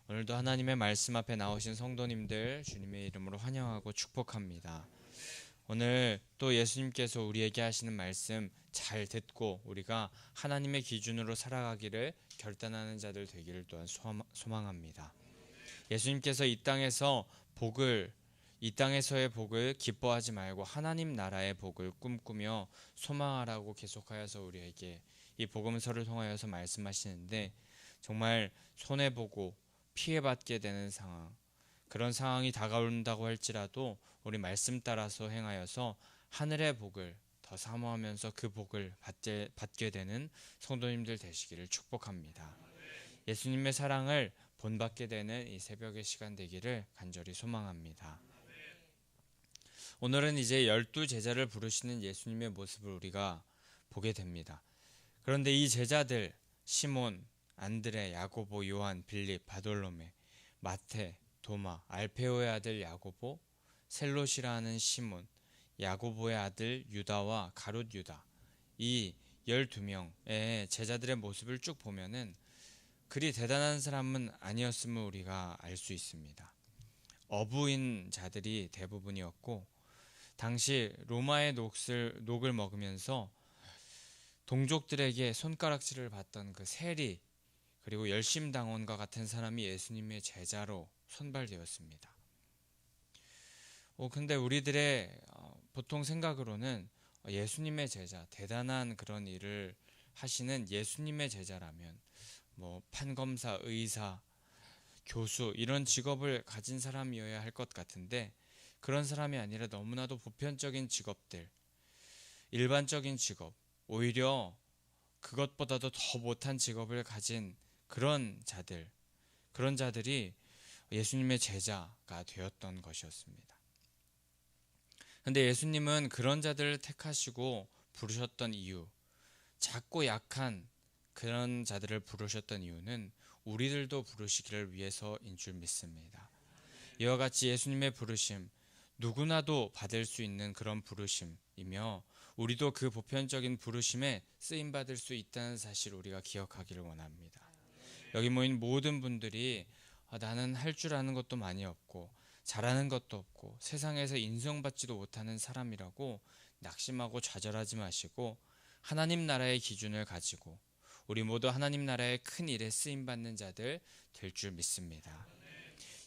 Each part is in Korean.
오늘도 하나님의 말씀 앞에 나오신 성도님들 주님의 이름으로 환영하고 축복합니다. 오늘 또 예수님께서 우리에게 하시는 말씀 잘 듣고 우리가 하나님의 기준으로 살아가기를 결단하는 자들 되기를 또한 소망합니다. 예수님께서 이 땅에서의 복을 기뻐하지 말고 하나님 나라의 복을 꿈꾸며 소망하라고 계속하여서 우리에게 이 복음서를 통하여서 말씀하시는데, 정말 손해보고 피해받게 되는 상황, 그런 상황이 다가온다고 할지라도 우리 말씀 따라서 행하여서 하늘의 복을 더 사모하면서 그 복을 받게 되는 성도님들 되시기를 축복합니다. 예수님의 사랑을 본받게 되는 이 새벽의 시간 되기를 간절히 소망합니다. 오늘은 이제 12제자를 부르시는 예수님의 모습을 우리가 보게 됩니다. 그런데 이 제자들, 시몬, 안드레, 야고보, 요한, 빌립, 바돌로메, 마태, 도마, 알페오의 아들 야고보, 셀롯이라는 시몬, 야고보의 아들 유다와 가룟 유다, 이 12명의 제자들의 모습을 쭉 보면은 그리 대단한 사람은 아니었음을 우리가 알 수 있습니다. 어부인 자들이 대부분이었고, 당시 로마의 녹을 먹으면서 동족들에게 손가락질을 받던 그 세리, 그리고 열심당원과 같은 사람이 예수님의 제자로 선발되었습니다. 근데 우리들의 보통 생각으로는 예수님의 제자, 대단한 그런 일을 하시는 예수님의 제자라면 판검사, 의사, 교수 이런 직업을 가진 사람이어야 할 것 같은데, 그런 사람이 아니라 너무나도 보편적인 직업들, 일반적인 직업, 오히려 그것보다도 더 못한 직업을 가진 그런 자들이 예수님의 제자가 되었던 것이었습니다. 그런데 예수님은 그런 자들을 택하시고 부르셨던 이유, 작고 약한 그런 자들을 부르셨던 이유는 우리들도 부르시기를 위해서인 줄 믿습니다. 이와 같이 예수님의 부르심, 누구나도 받을 수 있는 그런 부르심이며, 우리도 그 보편적인 부르심에 쓰임받을 수 있다는 사실을 우리가 기억하기를 원합니다. 여기 모인 모든 분들이 나는 할 줄 아는 것도 많이 없고 잘하는 것도 없고 세상에서 인정받지도 못하는 사람이라고 낙심하고 좌절하지 마시고, 하나님 나라의 기준을 가지고 우리 모두 하나님 나라의 큰 일에 쓰임받는 자들 될 줄 믿습니다.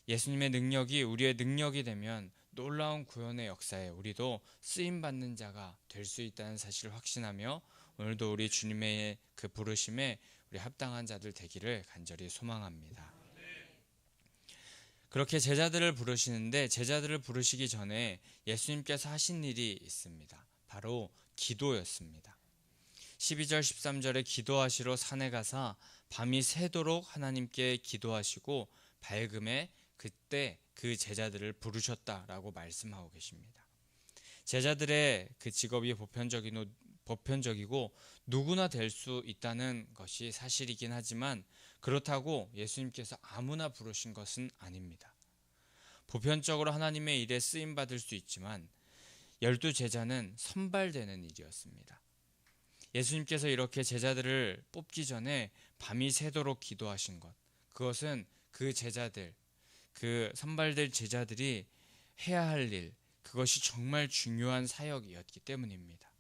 예수님의 능력이 우리의 능력이 되면 놀라운 구원의 역사에 우리도 쓰임받는 자가 될 수 있다는 사실을 확신하며, 오늘도 우리 주님의 그 부르심에 우리 합당한 자들 되기를 간절히 소망합니다. 그렇게 제자들을 부르시는데, 제자들을 부르시기 전에 예수님께서 하신 일이 있습니다. 바로 기도였습니다. 12절 13절에 기도하시러 산에 가사 밤이 새도록 하나님께 기도하시고 밝음에 그때 그 제자들을 부르셨다라고 말씀하고 계십니다. 제자들의 그 직업이 보편적이고 누구나 될 수 있다는 것이 사실이긴 하지만, 그렇다고 예수님께서 아무나 부르신 것은 아닙니다. 보편적으로 하나님의 일에 쓰임받을 수 있지만 12제자는 선발되는 일이었습니다. 예수님께서 이렇게 제자들을 뽑기 전에 밤이 새도록 기도하신 것, 그것은 그 제자들, 그 선발될 제자들이 해야 할 일, 그것이 정말 중요한 사역이었기 때문입니다.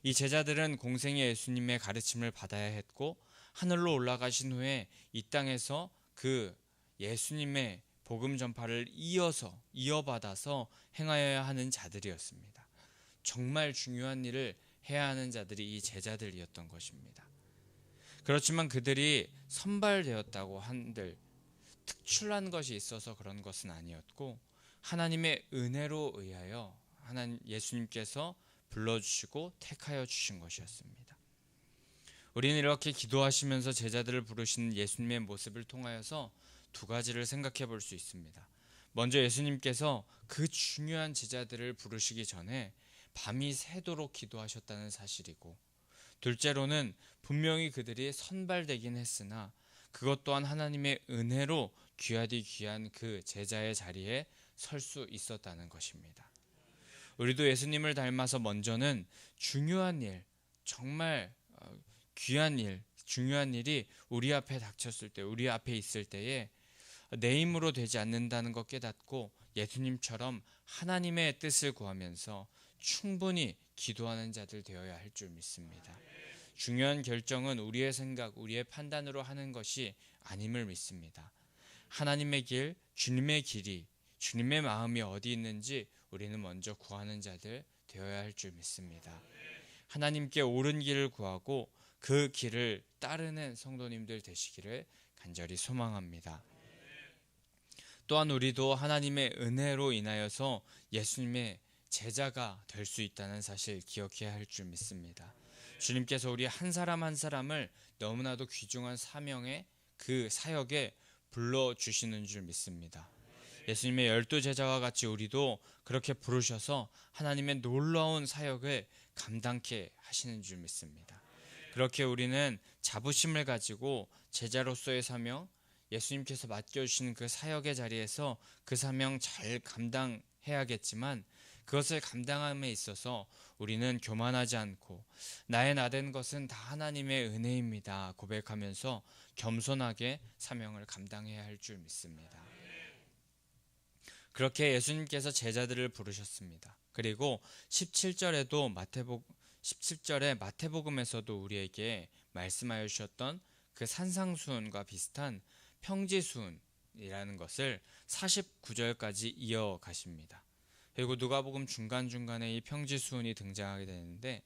이 제자들은 공생의 예수님의 가르침을 받아야 했고, 하늘로 올라가신 후에 이 땅에서 그 예수님의 복음 전파를 이어받아서 행하여야 하는 자들이었습니다. 정말 중요한 일을 해야 하는 자들이 이 제자들이었던 것입니다. 그렇지만 그들이 선발되었다고 한들 특출난 것이 있어서 그런 것은 아니었고, 하나님의 은혜로 의하여 예수님께서 불러주시고 택하여 주신 것이었습니다. 우리는 이렇게 기도하시면서 제자들을 부르시는 예수님의 모습을 통하여서 두 가지를 생각해 볼 수 있습니다. 먼저 예수님께서 그 중요한 제자들을 부르시기 전에 밤이 새도록 기도하셨다는 사실이고, 둘째로는 분명히 그들이 선발되긴 했으나 그것 또한 하나님의 은혜로 귀하디 귀한 그 제자의 자리에 설 수 있었다는 것입니다. 우리도 예수님을 닮아서 먼저는 중요한 일, 정말 귀한 일, 중요한 일이 우리 앞에 닥쳤을 때, 우리 앞에 있을 때에 내 힘으로 되지 않는다는 것 깨닫고 예수님처럼 하나님의 뜻을 구하면서 충분히 기도하는 자들 되어야 할 줄 믿습니다. 중요한 결정은 우리의 생각, 우리의 판단으로 하는 것이 아님을 믿습니다. 하나님의 길, 주님의 길이, 주님의 마음이 어디 있는지 우리는 먼저 구하는 자들 되어야 할 줄 믿습니다. 하나님께 옳은 길을 구하고 그 길을 따르는 성도님들 되시기를 간절히 소망합니다. 또한 우리도 하나님의 은혜로 인하여서 예수님의 제자가 될 수 있다는 사실 기억해야 할 줄 믿습니다. 주님께서 우리 한 사람 한 사람을 너무나도 귀중한 사명의 그 사역에 불러주시는 줄 믿습니다. 예수님의 12제자와 같이 우리도 그렇게 부르셔서 하나님의 놀라운 사역을 감당케 하시는 줄 믿습니다. 그렇게 우리는 자부심을 가지고 제자로서의 사명, 예수님께서 맡겨주신 그 사역의 자리에서 그 사명 잘 감당해야겠지만 그것을 감당함에 있어서 우리는 교만하지 않고 나의 나된 것은 다 하나님의 은혜입니다 고백하면서 겸손하게 사명을 감당해야 할 줄 믿습니다. 그렇게 예수님께서 제자들을 부르셨습니다. 그리고 17절에 마태복음에서도 우리에게 말씀하여 주셨던 그 산상수훈과 비슷한 평지수훈이라는 것을 49절까지 이어가십니다. 그리고 누가복음 중간중간에 이 평지수훈이 등장하게 되는데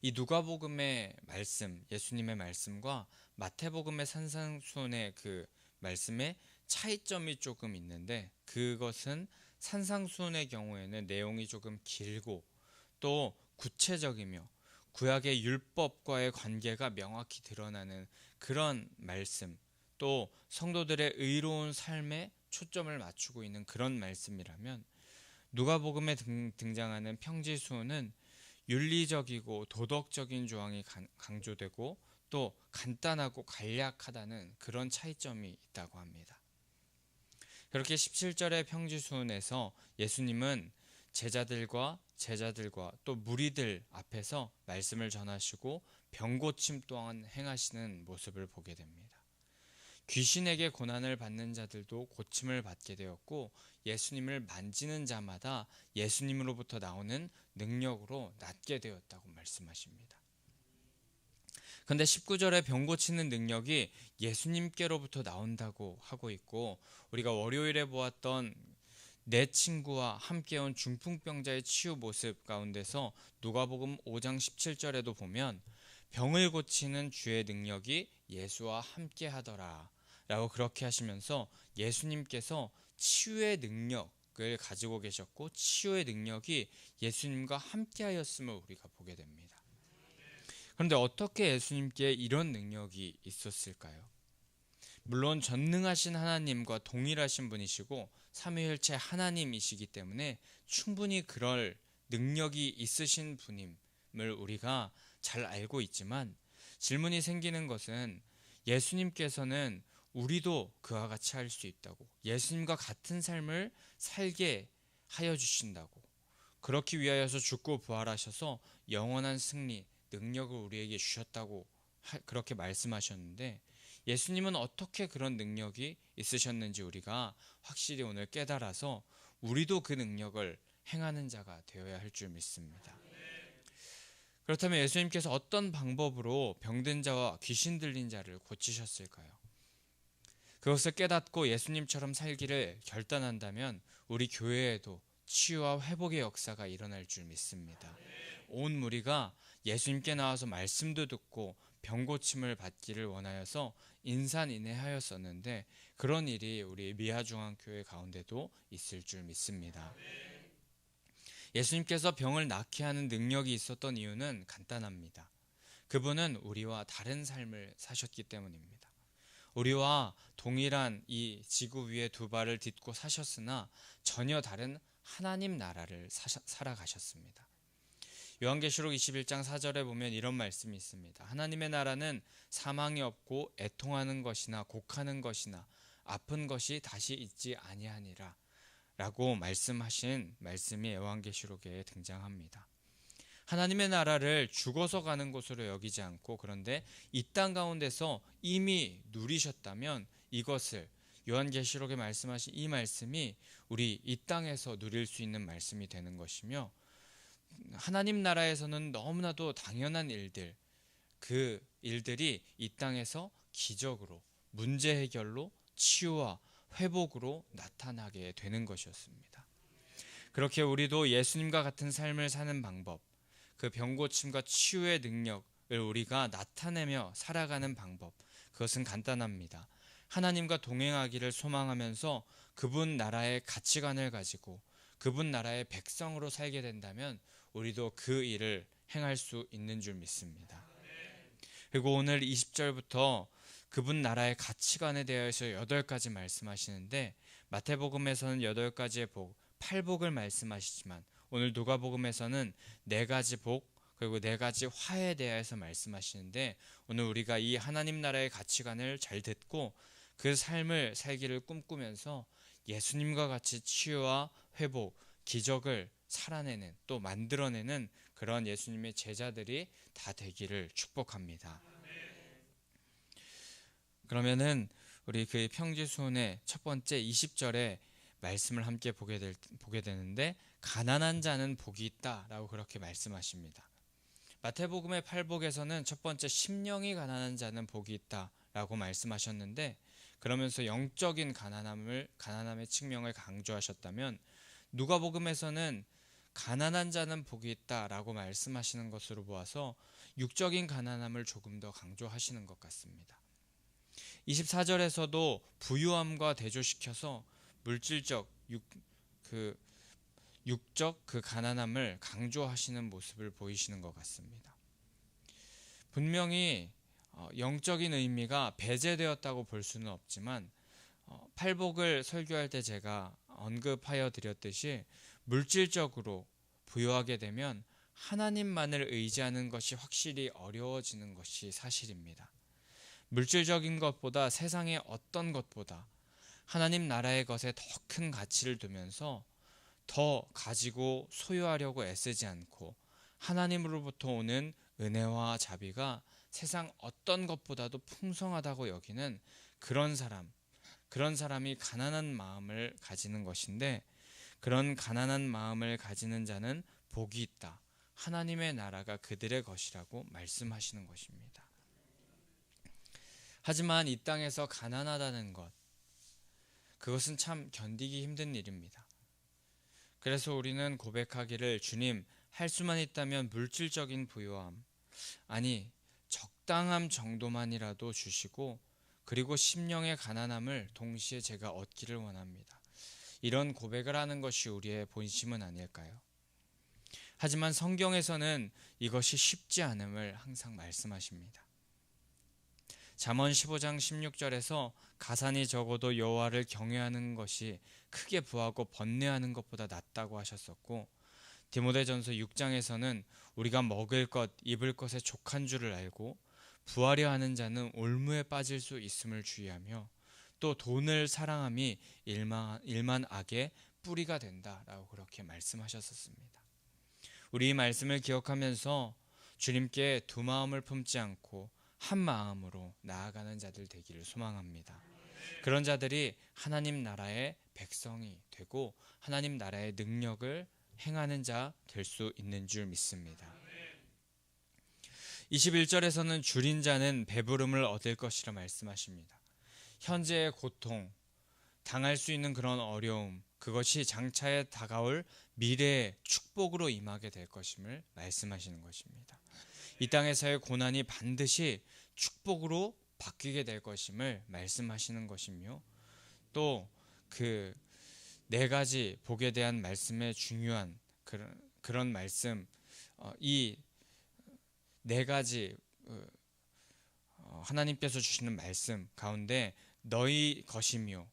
이 누가복음의 말씀, 예수님의 말씀과 마태복음의 산상수훈의 그 말씀에 차이점이 조금 있는데 그것은 산상수훈의 경우에는 내용이 조금 길고 또 구체적이며 구약의 율법과의 관계가 명확히 드러나는 그런 말씀, 또 성도들의 의로운 삶에 초점을 맞추고 있는 그런 말씀이라면 누가복음에 등장하는 평지수훈은 윤리적이고 도덕적인 조항이 강조되고 또 간단하고 간략하다는 그런 차이점이 있다고 합니다. 그렇게 17절의 평지수훈에서 예수님은 제자들과 또 무리들 앞에서 말씀을 전하시고 병고침 또한 행하시는 모습을 보게 됩니다. 귀신에게 고난을 받는 자들도 고침을 받게 되었고 예수님을 만지는 자마다 예수님으로부터 나오는 능력으로 낫게 되었다고 말씀하십니다. 그런데 19절에 병 고치는 능력이 예수님께로부터 나온다고 하고 있고 우리가 월요일에 보았던 내 친구와 함께 온 중풍병자의 치유 모습 가운데서 누가복음 5장 17절에도 보면 병을 고치는 주의 능력이 예수와 함께 하더라 라고 그렇게 하시면서 예수님께서 치유의 능력을 가지고 계셨고 치유의 능력이 예수님과 함께 하였음을 우리가 보게 됩니다. 그런데 어떻게 예수님께 이런 능력이 있었을까요? 물론 전능하신 하나님과 동일하신 분이시고 삼위일체 하나님이시기 때문에 충분히 그럴 능력이 있으신 분임을 우리가 잘 알고 있지만 질문이 생기는 것은 예수님께서는 우리도 그와 같이 할 수 있다고 예수님과 같은 삶을 살게 하여 주신다고 그렇기 위하여서 죽고 부활하셔서 영원한 승리, 능력을 우리에게 주셨다고 그렇게 말씀하셨는데 예수님은 어떻게 그런 능력이 있으셨는지 우리가 확실히 오늘 깨달아서 우리도 그 능력을 행하는 자가 되어야 할 줄 믿습니다. 그렇다면 예수님께서 어떤 방법으로 병든 자와 귀신 들린 자를 고치셨을까요? 그것을 깨닫고 예수님처럼 살기를 결단한다면 우리 교회에도 치유와 회복의 역사가 일어날 줄 믿습니다. 온 무리가 예수님께 나와서 말씀도 듣고 병고침을 받기를 원하여서 인산인해하였었는데 그런 일이 우리 미아중앙교회 가운데도 있을 줄 믿습니다. 예수님께서 병을 낫게 하는 능력이 있었던 이유는 간단합니다. 그분은 우리와 다른 삶을 사셨기 때문입니다. 우리와 동일한 이 지구 위에 두 발을 딛고 사셨으나 전혀 다른 하나님 나라를 살아가셨습니다. 요한계시록 21장 4절에 보면 이런 말씀이 있습니다. 하나님의 나라는 사망이 없고 애통하는 것이나 곡하는 것이나 아픈 것이 다시 있지 아니하니라 라고 말씀하신 말씀이 요한계시록에 등장합니다. 하나님의 나라를 죽어서 가는 곳으로 여기지 않고 그런데 이 땅 가운데서 이미 누리셨다면 이것을 요한계시록에 말씀하신 이 말씀이 우리 이 땅에서 누릴 수 있는 말씀이 되는 것이며, 하나님 나라에서는 너무나도 당연한 일들, 그 일들이 이 땅에서 기적으로, 문제 해결로, 치유와 회복으로 나타나게 되는 것이었습니다. 그렇게 우리도 예수님과 같은 삶을 사는 방법, 그 병고침과 치유의 능력을 우리가 나타내며 살아가는 방법, 그것은 간단합니다. 하나님과 동행하기를 소망하면서 그분 나라의 가치관을 가지고 그분 나라의 백성으로 살게 된다면 우리도 그 일을 행할 수 있는 줄 믿습니다. 그리고 오늘 20절부터 그분 나라의 가치관에 대해서 8가지 말씀하시는데, 마태복음에서는 8가지의 복, 8복을 말씀하시지만 오늘 누가복음에서는 4가지 복, 그리고 4가지 화에 대해서 말씀하시는데, 오늘 우리가 이 하나님 나라의 가치관을 잘 듣고 그 삶을 살기를 꿈꾸면서 예수님과 같이 치유와 회복, 기적을 살아내는, 또 만들어내는 그런 예수님의 제자들이 다 되기를 축복합니다. 그러면은 우리 그 평지순의 첫 번째 20절에 말씀을 함께 보게 되는데, 가난한 자는 복이 있다라고 그렇게 말씀하십니다. 마태복음의 8복에서는 첫 번째 심령이 가난한 자는 복이 있다라고 말씀하셨는데, 그러면서 영적인 가난함의 측면을 강조하셨다면, 누가복음에서는 가난한 자는 복이 있다라고 말씀하시는 것으로 보아서 육적인 가난함을 조금 더 강조하시는 것 같습니다. 24절에서도 부유함과 대조시켜서 물질적, 육적 그 가난함을 강조하시는 모습을 보이시는 것 같습니다. 분명히 영적인 의미가 배제되었다고 볼 수는 없지만, 팔복을 설교할 때 제가 언급하여 드렸듯이 물질적으로 부유하게 되면 하나님만을 의지하는 것이 확실히 어려워지는 것이 사실입니다. 물질적인 것보다, 세상의 어떤 것보다 하나님 나라의 것에 더 큰 가치를 두면서 더 가지고 소유하려고 애쓰지 않고 하나님으로부터 오는 은혜와 자비가 세상 어떤 것보다도 풍성하다고 여기는 그런 사람이 가난한 마음을 가지는 것인데, 그런 가난한 마음을 가지는 자는 복이 있다, 하나님의 나라가 그들의 것이라고 말씀하시는 것입니다. 하지만 이 땅에서 가난하다는 것, 그것은 참 견디기 힘든 일입니다. 그래서 우리는 고백하기를, 주님, 할 수만 있다면 물질적인 부유함, 아니 적당함 정도만이라도 주시고, 그리고 심령의 가난함을 동시에 제가 얻기를 원합니다. 이런 고백을 하는 것이 우리의 본심은 아닐까요? 하지만 성경에서는 이것이 쉽지 않음을 항상 말씀하십니다. 잠언 15장 16절에서 가산이 적어도 여호와를 경외하는 것이 크게 부하고 번뇌하는 것보다 낫다고 하셨었고, 디모데전서 6장에서는 우리가 먹을 것, 입을 것에 족한 줄을 알고 부하려 하는 자는 올무에 빠질 수 있음을 주의하며, 또 돈을 사랑함이 일만 악의 뿌리가 된다라고 그렇게 말씀하셨었습니다. 우리 이 말씀을 기억하면서 주님께 두 마음을 품지 않고 한 마음으로 나아가는 자들 되기를 소망합니다. 그런 자들이 하나님 나라의 백성이 되고 하나님 나라의 능력을 행하는 자 될 수 있는 줄 믿습니다. 21절에서는 줄인 자는 배부름을 얻을 것이라 말씀하십니다. 현재의 고통, 당할 수 있는 그런 어려움, 그것이 장차에 다가올 미래의 축복으로 임하게 될 것임을 말씀하시는 것입니다. 이 땅에서의 고난이 반드시 축복으로 바뀌게 될 것임을 말씀하시는 것이며, 또 그 4가지 복에 대한 말씀의 중요한 그런 말씀, 이 4가지 하나님께서 주시는 말씀 가운데 너희 것이며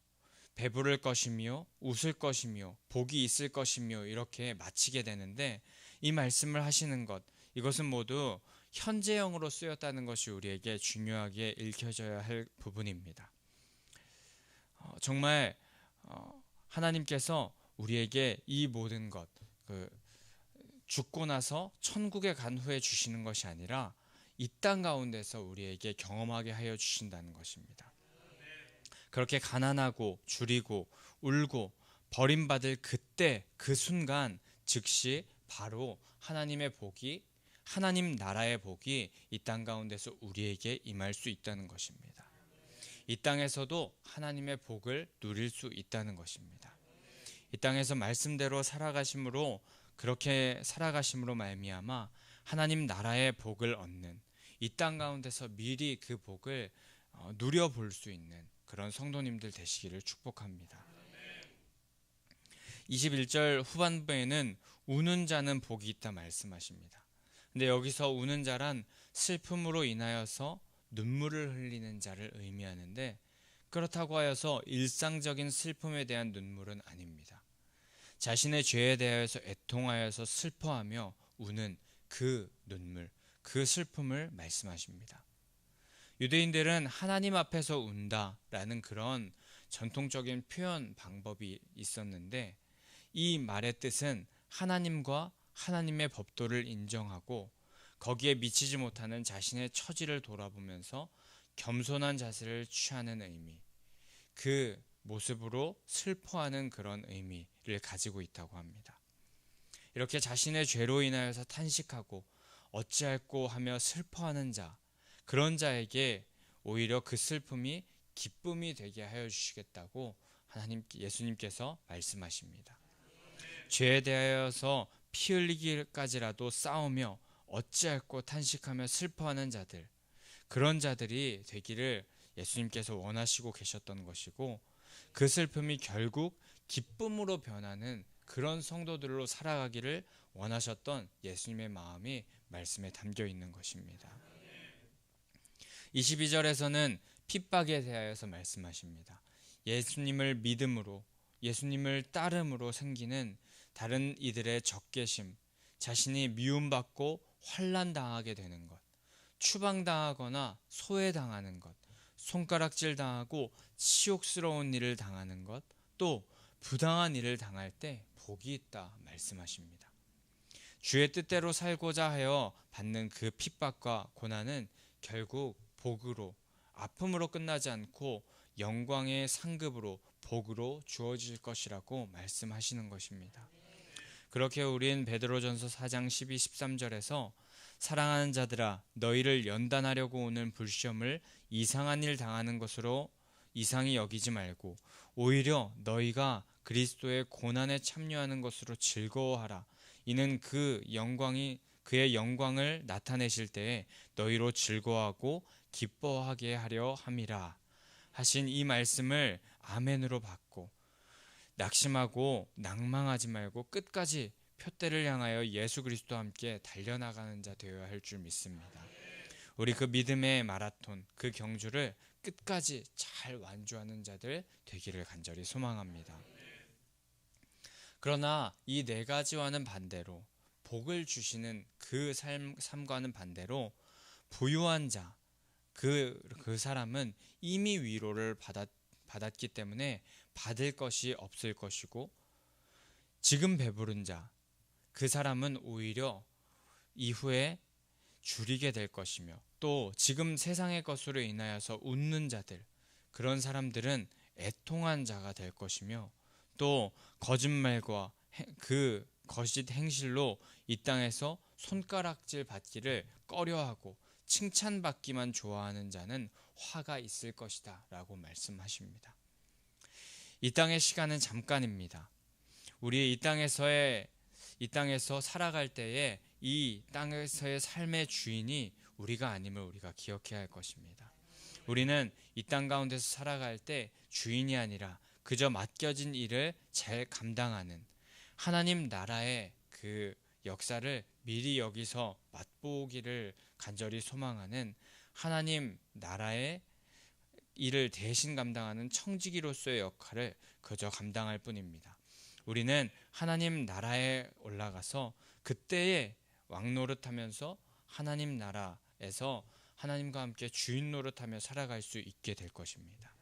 배부를 것이며 웃을 것이며 복이 있을 것이며 이렇게 마치게 되는데, 이 말씀을 하시는 것, 이것은 모두 현재형으로 쓰였다는 것이 우리에게 중요하게 읽혀져야 할 부분입니다. 정말 하나님께서 우리에게 이 모든 것, 죽고 나서 천국에 간 후에 주시는 것이 아니라 이 땅 가운데서 우리에게 경험하게 하여 주신다는 것입니다. 그렇게 가난하고 줄이고 울고 버림받을 그때 그 순간 즉시 바로 하나님의 복이, 하나님 나라의 복이 이 땅 가운데서 우리에게 임할 수 있다는 것입니다. 이 땅에서도 하나님의 복을 누릴 수 있다는 것입니다. 이 땅에서 말씀대로 살아가심으로, 그렇게 살아가심으로 말미암아 하나님 나라의 복을 얻는, 이 땅 가운데서 미리 그 복을 누려볼 수 있는 그런 성도님들 되시기를 축복합니다. 21절 후반부에는 우는 자는 복이 있다 말씀하십니다. 근데 여기서 우는 자란 슬픔으로 인하여서 눈물을 흘리는 자를 의미하는데, 그렇다고 하여서 일상적인 슬픔에 대한 눈물은 아닙니다. 자신의 죄에 대하여서 애통하여서 슬퍼하며 우는 그 눈물, 그 슬픔을 말씀하십니다. 유대인들은 하나님 앞에서 운다라는 그런 전통적인 표현 방법이 있었는데, 이 말의 뜻은 하나님과 하나님의 법도를 인정하고 거기에 미치지 못하는 자신의 처지를 돌아보면서 겸손한 자세를 취하는 의미, 그 모습으로 슬퍼하는 그런 의미를 가지고 있다고 합니다. 이렇게 자신의 죄로 인하여서 탄식하고 어찌할꼬 하며 슬퍼하는 자, 그런 자에게 오히려 그 슬픔이 기쁨이 되게 하여 주시겠다고 예수님께서 말씀하십니다. 죄에 대하여서 피 흘리기까지라도 싸우며 어찌할꼬 탄식하며 슬퍼하는 자들, 그런 자들이 되기를 예수님께서 원하시고 계셨던 것이고, 그 슬픔이 결국 기쁨으로 변하는 그런 성도들로 살아가기를 원하셨던 예수님의 마음이 말씀에 담겨 있는 것입니다. 22절에서는 핍박에 대하여서 말씀하십니다. 예수님을 믿음으로, 예수님을 따름으로 생기는 다른 이들의 적개심, 자신이 미움받고 환난당하게 되는 것, 추방당하거나 소외당하는 것, 손가락질 당하고 치욕스러운 일을 당하는 것, 또 부당한 일을 당할 때 복이 있다 말씀하십니다. 주의 뜻대로 살고자 하여 받는 그 핍박과 고난은 결국 복으로, 아픔으로 끝나지 않고 영광의 상급으로, 복으로 주어질 것이라고 말씀하시는 것입니다. 그렇게 우린 베드로전서 4장 12, 13절에서 사랑하는 자들아, 너희를 연단하려고 오는 불시험을 이상한 일 당하는 것으로 이상히 여기지 말고 오히려 너희가 그리스도의 고난에 참여하는 것으로 즐거워하라. 이는 그의 영광을 나타내실 때에 너희로 즐거워하고 기뻐하게 하려 함이라 하신 이 말씀을 아멘으로 받고 낙심하고 낭망하지 말고 끝까지 표대를 향하여 예수 그리스도와 함께 달려나가는 자 되어야 할 줄 믿습니다. 우리 그 믿음의 마라톤, 그 경주를 끝까지 잘 완주하는 자들 되기를 간절히 소망합니다. 그러나 이 네 가지와는 반대로, 복을 주시는 그 삶과는 반대로 부유한 자, 그 사람은 이미 위로를 받았기 때문에 받을 것이 없을 것이고, 지금 배부른 자, 그 사람은 오히려 이후에 줄이게 될 것이며, 또 지금 세상의 것으로 인하여서 웃는 자들, 그런 사람들은 애통한 자가 될 것이며, 또 거짓말과 그 거짓 행실로 이 땅에서 손가락질 받기를 꺼려하고 칭찬받기만 좋아하는 자는 화가 있을 것이다 라고 말씀하십니다. 이 땅의 시간은 잠깐입니다. 우리 이 땅에서 살아갈 때에 이 땅에서의 삶의 주인이 우리가 아님을 우리가 기억해야 할 것입니다. 우리는 이 땅 가운데서 살아갈 때 주인이 아니라 그저 맡겨진 일을 잘 감당하는, 하나님 나라의 그 역사를 미리 여기서 맛보기를 간절히 소망하는, 하나님 나라의 일을 대신 감당하는 청지기로서의 역할을 그저 감당할 뿐입니다. 우리는 하나님 나라에 올라가서 그때의 왕 노릇하면서 하나님 나라에서 하나님과 함께 주인 노릇하며 살아갈 수 있게 될 것입니다.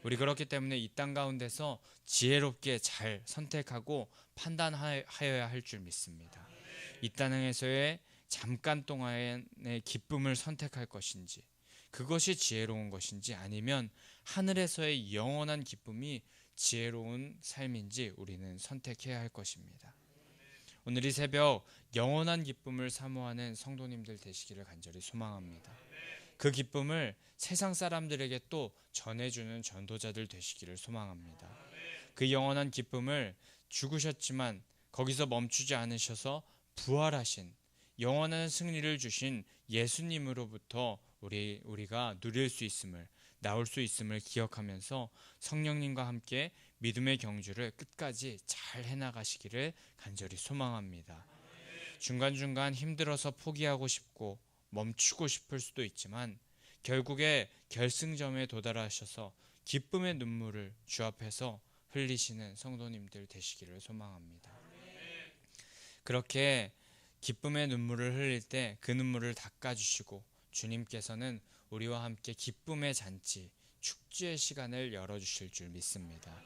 우리 그렇기 때문에 이 땅 가운데서 지혜롭게 잘 선택하고 판단하여야 할 줄 믿습니다. 이 땅에서의 잠깐 동안의 기쁨을 선택할 것인지, 그것이 지혜로운 것인지, 아니면 하늘에서의 영원한 기쁨이 지혜로운 삶인지 우리는 선택해야 할 것입니다. 오늘 이 새벽 영원한 기쁨을 사모하는 성도님들 되시기를 간절히 소망합니다. 그 기쁨을 세상 사람들에게 또 전해주는 전도자들 되시기를 소망합니다. 그 영원한 기쁨을 죽으셨지만 거기서 멈추지 않으셔서 부활하신 영원한 승리를 주신 예수님으로부터 우리가 누릴 수 있음을, 나올 수 있음을 기억하면서 성령님과 함께 믿음의 경주를 끝까지 잘 해나가시기를 간절히 소망합니다. 중간중간 힘들어서 포기하고 싶고 멈추고 싶을 수도 있지만 결국에 결승점에 도달하셔서 기쁨의 눈물을 주 앞에서 흘리시는 성도님들 되시기를 소망합니다. 그렇게 기쁨의 눈물을 흘릴 때 그 눈물을 닦아주시고 주님께서는 우리와 함께 기쁨의 잔치, 축제의 시간을 열어주실 줄 믿습니다.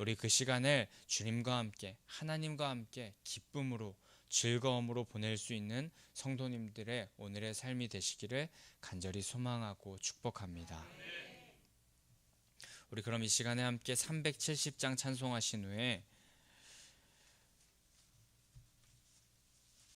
우리 그 시간을 주님과 함께, 하나님과 함께 기쁨으로, 즐거움으로 보낼 수 있는 성도님들의 오늘의 삶이 되시기를 간절히 소망하고 축복합니다. 우리 그럼 이 시간에 함께 370장 찬송하신 후에